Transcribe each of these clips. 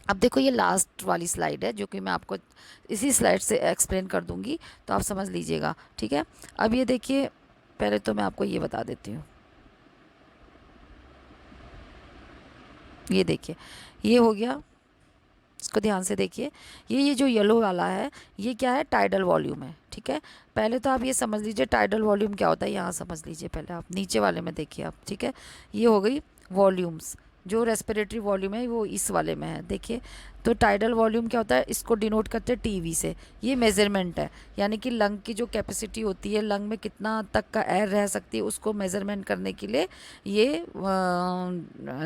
अब देखो ये लास्ट वाली स्लाइड है जो कि मैं आपको इसी स्लाइड से एक्सप्लेन कर दूंगी, तो आप समझ लीजिएगा, ठीक है। अब ये देखिए, पहले तो मैं आपको ये बता देती हूँ। ये देखिए, ये हो गया, इसको ध्यान से देखिए। ये जो येलो वाला है, ये क्या है, टाइडल वॉल्यूम है, ठीक है। पहले तो आप ये समझ लीजिए टाइडल वॉल्यूम क्या होता है, यहाँ समझ लीजिए पहले आप, नीचे वाले में देखिए आप, ठीक है। ये हो गई वॉल्यूम्स, जो रेस्पिरेटरी वॉल्यूम है वो इस वाले में है, देखिए। तो टाइडल वॉल्यूम क्या होता है, इसको डिनोट करते हैं टीवी से। ये मेजरमेंट है, यानी कि लंग की जो कैपेसिटी होती है, लंग में कितना तक का एयर रह सकती है, उसको मेजरमेंट करने के लिए ये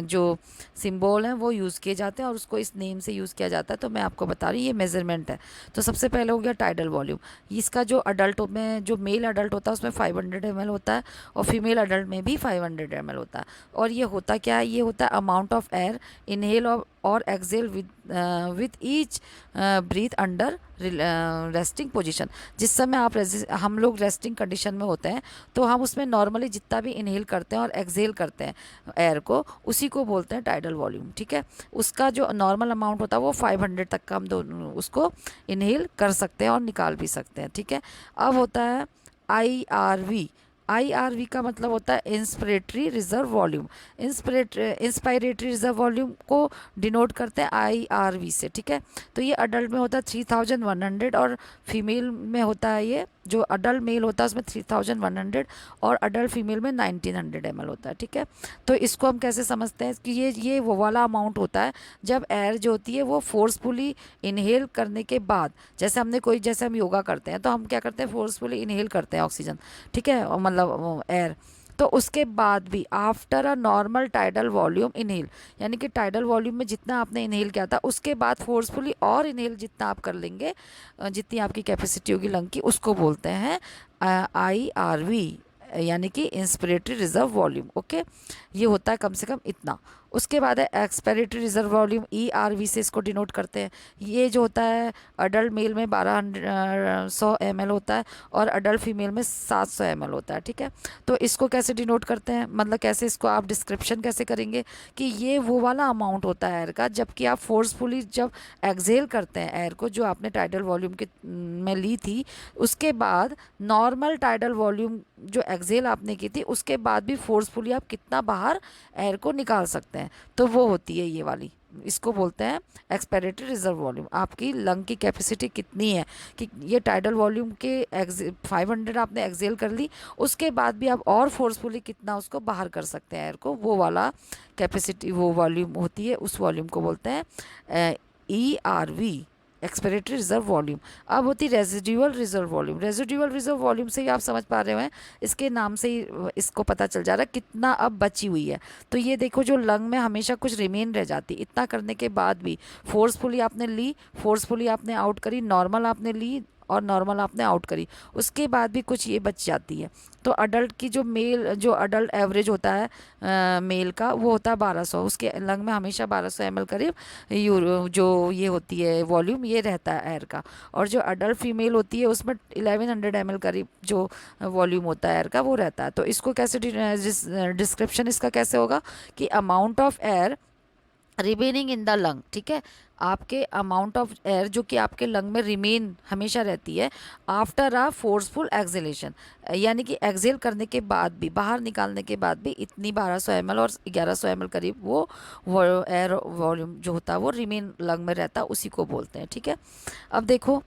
जो सिंबल हैं वो यूज़ किए जाते हैं और उसको इस नेम से यूज़ किया जाता है। तो मैं आपको बता रही हूँ ये मेजरमेंट है। तो सबसे पहले हो गया टाइडल वॉल्यूम। इसका जो अडल्ट में, जो मेल अडल्ट होता है उसमें 500 ml होता है, और फीमेल अडल्ट में भी 500 ml होता है। और ये होता क्या है, ये होता है अमाउंट ऑफ एयर इनहेल और exhale with each breath under resting position. जिस समय हम लोग रेस्टिंग कंडीशन में होते हैं, तो हम उसमें नॉर्मली जितना भी इनहेल करते हैं और एक्सेल करते हैं एयर को, उसी को बोलते हैं टाइडल वॉल्यूम, ठीक है। उसका जो नॉर्मल अमाउंट होता है वो 500 तक का हम दोनों उसको इनहेल कर सकते हैं और निकाल भी सकते हैं, ठीक है। अब होता है IRV। IRV का मतलब होता है inspiratory reserve volume. Inspiratory reserve volume को डिनोट करते हैं IRV से, ठीक है। तो ये अडल्ट में होता है 3100, और फीमेल में होता है, ये जो अडल्ट मेल होता है उसमें 3100, और अडल्ट फीमेल में 1900 ml होता है, ठीक है। तो इसको हम कैसे समझते हैं कि ये वो वाला अमाउंट होता है जब एयर जो होती है वो फोर्सफुली इनहेल करने के बाद, जैसे हम योगा करते हैं तो हम क्या करते हैं, फोर्सफुली इनहेल करते हैं ऑक्सीजन, ठीक है, और मतलब एयर। तो उसके बाद भी after a normal tidal volume inhale, यानी कि टाइडल वॉल्यूम में जितना आपने इनहेल किया था उसके बाद फोर्सफुली और इनहेल जितना आप कर लेंगे, जितनी आपकी कैपेसिटी होगी लंग की, उसको बोलते हैं IRV, यानी कि इंस्पिरेटरी रिजर्व वॉल्यूम, ओके। ये होता है कम से कम इतना। उसके बाद है एक्सपेरेटरी रिजर्व वॉल्यूम, ERV से इसको डिनोट करते हैं। ये जो होता है अडल्ट मेल में 1200 ml होता है, और अडल्ट फीमेल में 700 ml होता है, ठीक है। तो इसको कैसे डिनोट करते हैं, मतलब कैसे इसको आप डिस्क्रिप्शन कैसे करेंगे, कि ये वो वाला अमाउंट होता है एयर का जबकि आप फोर्सफुली जब एक्सहेल करते हैं एयर को, जो आपने टाइडल वॉल्यूम के में ली थी, उसके बाद नॉर्मल टाइडल वॉल्यूम जो एक्सहेल आपने की थी उसके बाद भी फोर्सफुली आप कितना बाहर एयर को निकाल सकते हैं, तो वो होती है ये वाली। इसको बोलते हैं एक्सपेरेटरी रिजर्व वॉल्यूम। आपकी लंग की कैपेसिटी कितनी है, कि ये टाइडल वॉल्यूम के 500 आपने एक्सहेल कर ली, उसके बाद भी आप और फोर्सफुली कितना उसको बाहर कर सकते हैं एयर को, वो वाला कैपेसिटी, वो वॉल्यूम होती है, उस वॉल्यूम को बोलते हैं ERV, एक्सपिरेटरी रिजर्व वॉल्यूम। अब होती residual reserve volume. Residual reserve volume से ही आप समझ पा रहे हैं, इसके नाम से ही इसको पता चल जा रहा है कितना अब बची हुई है। तो ये देखो, जो लंग में हमेशा कुछ रिमेन रह जाती, इतना करने के बाद भी फोर्सफुली आपने ली, फोर्सफुली आपने आउट करी, नॉर्मल आपने ली और नॉर्मल आपने आउट करी, उसके बाद भी कुछ ये बच जाती है। तो अडल्ट की जो अडल्ट एवरेज होता है मेल का, वो होता है 1200, उसके लंग में हमेशा 1200 ml करीब जो ये होती है वॉल्यूम, ये रहता है एयर का। और जो अडल्ट फीमेल होती है उसमें 1100 ml करीब जो वॉल्यूम होता है एयर का, वो रहता है। तो इसको कैसे डिस्क्रिप्शन इसका कैसे होगा, कि amount of air remaining in the lung, ठीक है। आपके अमाउंट ऑफ एयर जो कि आपके लंग में रिमेन हमेशा रहती है आफ्टर अ फोर्सफुल एक्सहेलेशन, यानी कि एक्सहेल करने के बाद भी, बाहर निकालने के बाद भी, इतनी 1200 ml और 1100 ml करीब वो एयर वॉल्यूम जो होता है वो रिमेन लंग में रहता है, उसी को बोलते हैं, ठीक है। अब देखो,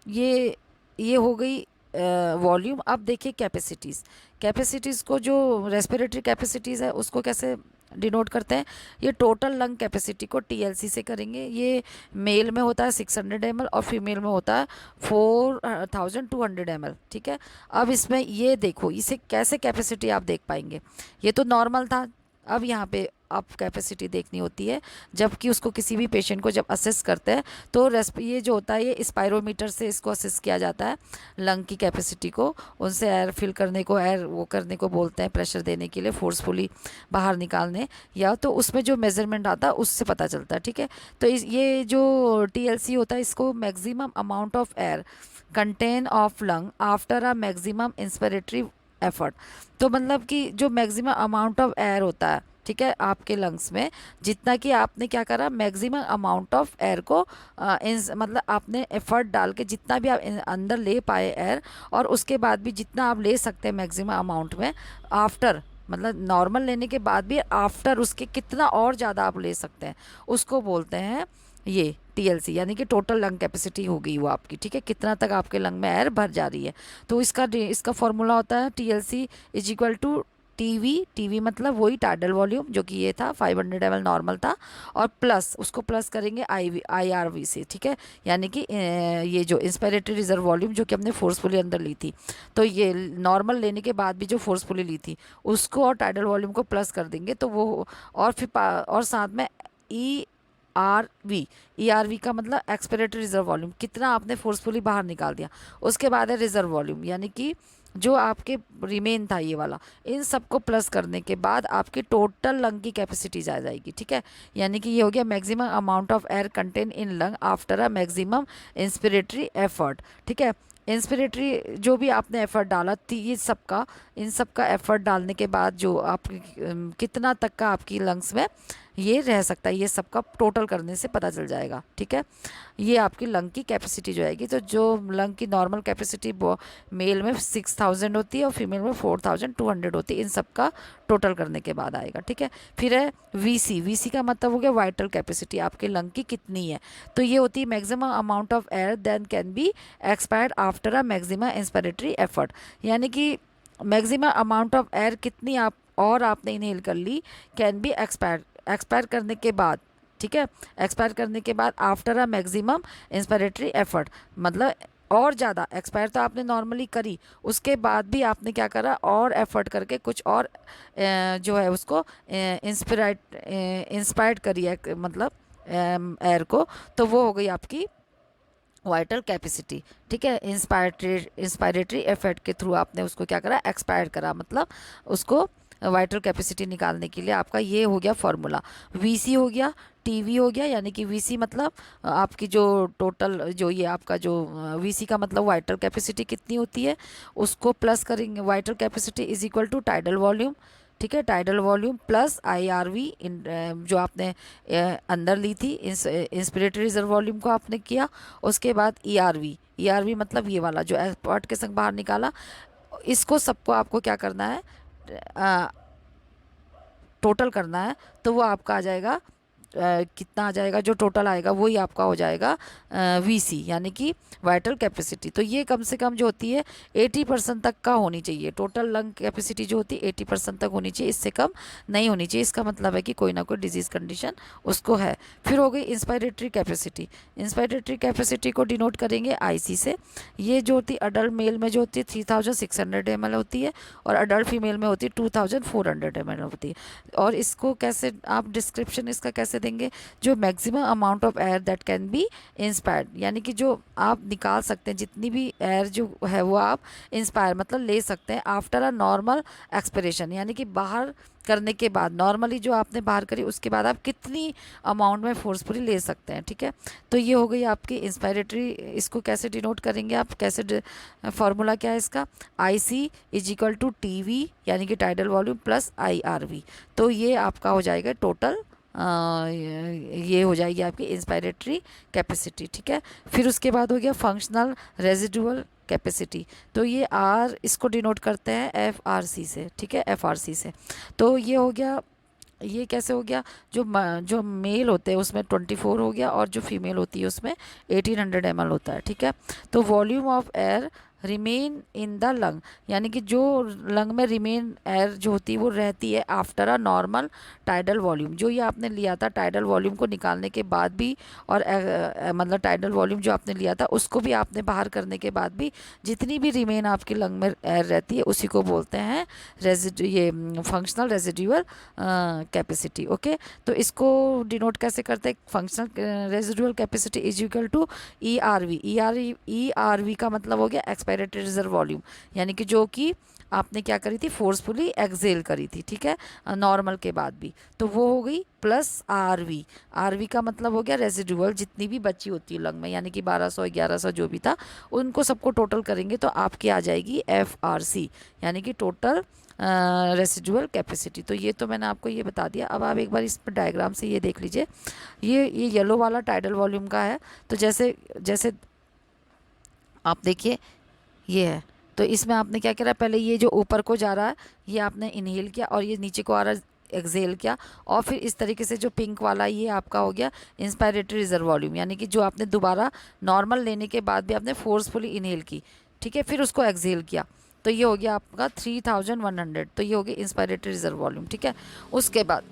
ये हो गई वॉल्यूम। अब देखिए कैपेसिटीज़। कैपेसिटीज़ को, जो रेस्पिरेटरी कैपेसिटीज़ है उसको कैसे डिनोट करते हैं, ये टोटल लंग कैपेसिटी को TLC से करेंगे। ये मेल में होता है 600 ml और फीमेल में होता है 4200 ml, ठीक है। अब इसमें ये देखो, इसे कैसे कैपेसिटी आप देख पाएंगे, ये तो नॉर्मल था। अब यहाँ पे आप कैपेसिटी देखनी होती है, जबकि उसको किसी भी पेशेंट को जब असेस करते हैं तो ये जो होता है ये स्पायरोमीटर से इसको असेस किया जाता है लंग की कैपेसिटी को, उनसे एयर फिल करने को, एयर वो करने को बोलते हैं, प्रेशर देने के लिए, फोर्सफुली बाहर निकालने, या तो उसमें जो मेजरमेंट आता है उससे पता चलता है, ठीक है। तो ये जो TLC होता है, इसको maximum amount of air contain of lung after a maximum inspiratory effort. तो मतलब कि जो मैक्सिमम अमाउंट ऑफ एयर होता है, ठीक है, आपके लंग्स में, जितना कि आपने क्या करा, मैक्सिमम अमाउंट ऑफ एयर को मतलब आपने एफर्ट डाल के जितना भी आप अंदर ले पाए एयर, और उसके बाद भी जितना आप ले सकते हैं मैक्सिमम अमाउंट में, आफ्टर मतलब नॉर्मल लेने के बाद भी आफ्टर उसके कितना और ज़्यादा आप ले सकते हैं, उसको बोलते हैं ये टीएलसी, यानी कि टोटल लंग कैपेसिटी हो गई वो आपकी। ठीक है, कितना तक आपके लंग में एयर भर जा रही है। तो इसका फॉर्मूला होता है TLC is equal to TV मतलब वही टाइडल वॉल्यूम जो कि ये था 500 ml नॉर्मल था, और प्लस उसको प्लस करेंगे IRV से। ठीक है, यानी कि ये जो इंस्पिरेटरी रिजर्व वॉल्यूम जो कि हमने फोर्सफुली अंदर ली थी, तो ये नॉर्मल लेने के बाद भी जो फोर्सफुली ली थी उसको और टाइडल वॉल्यूम को प्लस कर देंगे, तो वो और फिर और साथ में ERV का मतलब एक्सपिरेटरी रिजर्व वॉल्यूम, कितना आपने फोर्सफुली बाहर निकाल दिया। उसके बाद है रिजर्व वॉल्यूम, यानी कि जो आपके रिमेन था ये वाला, इन सबको प्लस करने के बाद आपकी टोटल लंग की कैपेसिटी आ जाएगी। ठीक है, यानी कि ये हो गया maximum amount of air contain in lung after a maximum inspiratory effort. ठीक है, इंस्पिरेटरी जो भी आपने एफर्ट डाला थी, ये सबका इन सब का एफर्ट डालने के बाद जो आप कितना तक का आपकी लंग्स में ये रह सकता है, ये सबका टोटल करने से पता चल जाएगा। ठीक है, ये आपकी लंग की कैपेसिटी जो आएगी। तो जो लंग की नॉर्मल कैपेसिटी मेल में 6000 होती है और फीमेल में 4200 होती है, इन सब का टोटल करने के बाद आएगा। ठीक है, फिर है वीसी का मतलब हो गया वाइटल कैपेसिटी, आपके लंग की कितनी है। तो ये होती है maximum amount of air then can be expired after a maximum inspiratory effort, यानी कि मैक्सिमम अमाउंट ऑफ एयर कितनी आप और आपने इनहेल कर ली, कैन बी एक्सपायर करने के बाद। ठीक है, एक्सपायर करने के बाद after a maximum inspiratory effort, मतलब और ज़्यादा एक्सपायर तो आपने नॉर्मली करी, उसके बाद भी आपने क्या करा, और एफर्ट करके कुछ और जो है उसको इंस्पायर्ड करी है, मतलब एयर को, तो वो हो गई आपकी वाइटल कैपेसिटी। ठीक है, इंस्पायरेटरी एफर्ट के थ्रू आपने उसको क्या करा, एक्सपायर करा, मतलब उसको वाइटल कैपेसिटी निकालने के लिए आपका ये हो गया फॉर्मूला। वीसी हो गया, टीवी हो गया, यानी कि वीसी मतलब आपकी जो टोटल जो ये आपका जो वीसी का मतलब वाइटल कैपेसिटी कितनी होती है, उसको प्लस करेंगे, vital capacity is equal to tidal volume. ठीक है, टाइडल वॉल्यूम प्लस IRV जो आपने अंदर ली थी, इंस्पिरेटरी रिजर्व वॉल्यूम को आपने किया, उसके बाद ERV मतलब ये वाला जो एफर्ट के संग बाहर निकाला, इसको सबको आपको क्या करना है, टोटल करना है। तो वो आपका आ जाएगा कितना आ जाएगा, जो टोटल आएगा वही आपका हो जाएगा वीसी, यानी कि वाइटल कैपेसिटी। तो ये कम से कम जो होती है 80% तक का होनी चाहिए, टोटल लंग कैपेसिटी जो होती है 80% तक होनी चाहिए, इससे कम नहीं होनी चाहिए। इसका मतलब है कि कोई ना कोई डिजीज़ कंडीशन उसको है। फिर हो गई इंस्पिरेटरी कैपेसिटी। इंस्पिरेटरी कैपेसिटी को डिनोट करेंगे IC से। ये जो होती है अडल्ट मेल में जो होती है 3600 ml होती है, और अडल्ट फीमेल में होती है 2400 ml होती है। और इसको कैसे आप डिस्क्रिप्शन इसका कैसे देंगे, जो maximum amount of air that can be inspired, यानी कि जो आप निकाल सकते हैं जितनी भी एयर जो है वो आप इंस्पायर मतलब ले सकते हैं आफ्टर अ नॉर्मल एक्सपिरेशन, यानी कि बाहर करने के बाद, नॉर्मली जो आपने बाहर करी उसके बाद आप कितनी अमाउंट में फोर्सफुली ले सकते हैं। ठीक है, तो ये हो गई आपकी इंस्पायरेटरी। इसको कैसे डिनोट करेंगे आप, कैसे फॉर्मूला क्या है इसका, IC is equal to TV यानी कि टाइडल वॉल्यूम प्लस IRV। तो ये आपका हो जाएगा टोटल, ये हो जाएगी आपकी इंस्पायरेटरी कैपेसिटी। ठीक है, फिर उसके बाद हो गया फंक्शनल रेजिडुअल कैपेसिटी। तो ये इसको डिनोट करते हैं FRC से। ठीक है, FRC से। तो ये हो गया, ये कैसे हो गया, जो मेल होते हैं उसमें 24 हो गया, और जो फीमेल होती है उसमें 1800 ml होता है। ठीक है, तो volume of air remain in the lung, यानी कि जो लंग में रिमेन एयर जो होती है वो रहती है after a normal tidal volume, जो ये आपने लिया था टाइडल वॉल्यूम को निकालने के बाद भी, और मतलब टाइडल वॉल्यूम जो आपने लिया था उसको भी आपने बाहर करने के बाद भी जितनी भी रिमेन आपकी लंग में एयर रहती है उसी को बोलते हैं ये फंक्शनल रेजिडुअल कैपेसिटी। ओके, तो इसको डिनोट कैसे करते हैं, functional residual capacity is equal to ERV। ERV का मतलब हो गया एक्सपायरेटरी रिजर्व वॉल्यूम, यानी कि जो कि आपने क्या करी थी, फोर्सफुली एक्सेल करी थी, ठीक है, नॉर्मल के बाद भी, तो वो हो गई प्लस आरवी। आरवी का मतलब हो गया रेजिडुअल, जितनी भी बची होती है लंग में, यानी कि 1200 1100 जो भी था, उनको सबको टोटल करेंगे तो आपकी आ जाएगी FRC, यानी कि टोटल रेसिडुअल कैपेसिटी। तो ये तो मैंने आपको ये बता दिया। अब आप एक बार इस पर डायग्राम से ये देख लीजिए, ये येलो वाला टाइडल वॉल्यूम का है। तो जैसे जैसे आप देखिए ये है, तो इसमें आपने क्या करा, पहले ये जो ऊपर को जा रहा है ये आपने इनहेल किया, और ये नीचे को आ रहा है एक्सेल किया, और फिर इस तरीके से जो पिंक वाला ये आपका हो गया इंस्पायरेटरी रिजर्व वॉल्यूम, यानी कि जो आपने दोबारा नॉर्मल लेने के बाद भी आपने फोर्सफुली इनहेल की, ठीक है, फिर उसको एक्सेल किया, तो ये हो गया आपका 3100, तो ये हो गया इंस्पायरेटरी रिजर्व वॉल्यूम, ठीक है। उसके बाद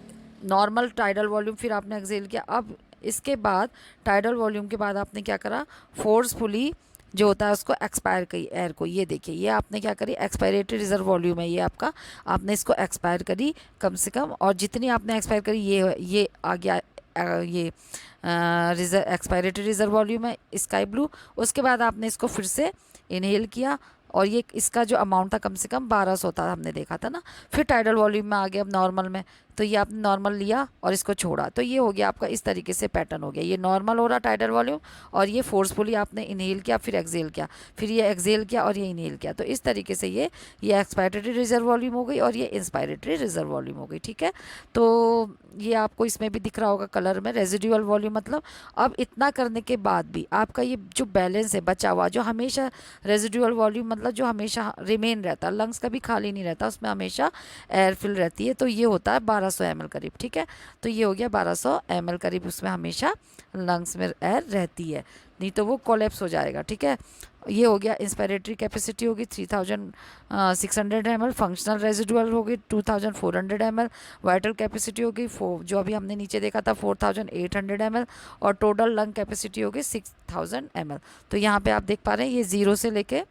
नॉर्मल टाइडल वॉल्यूम फिर आपने एक्सेल किया। अब इसके बाद टाइडल वॉल्यूम के बाद आपने क्या करा, फोर्सफुली जो होता है उसको एक्सपायर करी एयर को, ये देखिए ये आपने क्या करी, एक्सपायरेटरी रिजर्व वॉल्यूम है ये आपका, आपने इसको एक्सपायर करी कम से कम, और जितनी आपने एक्सपायर करी ये आ गया ये रिजर्व एक्सपायरेटरी रिजर्व वॉल्यूम है स्काई ब्लू। उसके बाद आपने इसको फिर से इनहेल किया, और ये इसका जो अमाउंट था कम से कम 1200 था, हमने देखा था ना। फिर टाइडल वॉल्यूम में आ गया अब नॉर्मल में, तो ये आपने नॉर्मल लिया और इसको छोड़ा, तो ये हो गया आपका इस तरीके से पैटर्न हो गया, ये नॉर्मल हो रहा टाइडल वॉल्यूम, और ये फोर्सफुली आपने इनहेल किया, फिर एक्सेल किया, फिर ये एक्सेल किया और ये इनहेल किया, तो इस तरीके से ये एक्सपायरेटरी रिजर्व वॉल्यूम हो गई और ये इंस्पायरेटरी रिजर्व वॉल्यूम हो गई, ठीक है। तो ये आपको इसमें भी दिख रहा होगा कलर में रेजिडुअल वॉल्यूम, मतलब अब इतना करने के बाद भी आपका ये जो बैलेंस है बचा हुआ, जो हमेशा रेजिडुअल वॉल्यूम मतलब जो हमेशा रिमेन रहता है, लंग्स कभी खाली नहीं रहता, उसमें हमेशा एयर फिल रहती है, तो ये होता है 1200 ml करीब, ठीक है। तो ये हो गया 1200 ml करीब, उसमें हमेशा लंग्स में एयर रहती है, नहीं तो वो कोलैप्स हो जाएगा, ठीक है। ये हो गया इंस्पायरेटरी कैपेसिटी होगी 3600 ml, फंक्शनल रेजिडुअल होगी 2400 ml, वाइटल कैपेसिटी होगी जो अभी हमने नीचे देखा था 4800 ml, और टोटल लंग कैपेसिटी होगी 6000 ml। तो यहाँ पे आप देख पा रहे हैं ये ज़ीरो से लेके,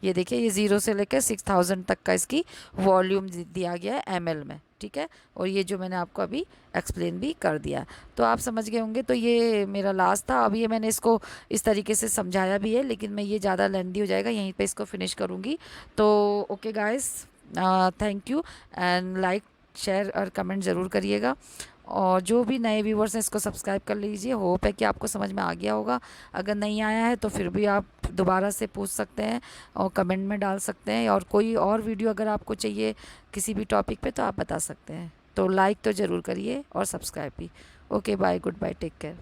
ये देखिए ये 0 से लेकर 6000 तक का इसकी वॉल्यूम दिया गया है ml में, ठीक है। और ये जो मैंने आपको अभी एक्सप्लेन भी कर दिया, तो आप समझ गए होंगे। तो ये मेरा लास्ट था, अब ये मैंने इसको इस तरीके से समझाया भी है, लेकिन मैं ये ज़्यादा लेंदी हो जाएगा, यहीं पे इसको फिनिश करूँगी। तो okay guys, thank you, and like share और कमेंट ज़रूर करिएगा, और जो भी नए व्यूवर्स हैं इसको सब्सक्राइब कर लीजिए। होप है कि आपको समझ में आ गया होगा, अगर नहीं आया है तो फिर भी आप दोबारा से पूछ सकते हैं और कमेंट में डाल सकते हैं, और कोई और वीडियो अगर आपको चाहिए किसी भी टॉपिक पे तो आप बता सकते हैं। तो लाइक तो ज़रूर करिए और सब्सक्राइब भी। Okay bye, goodbye, take care.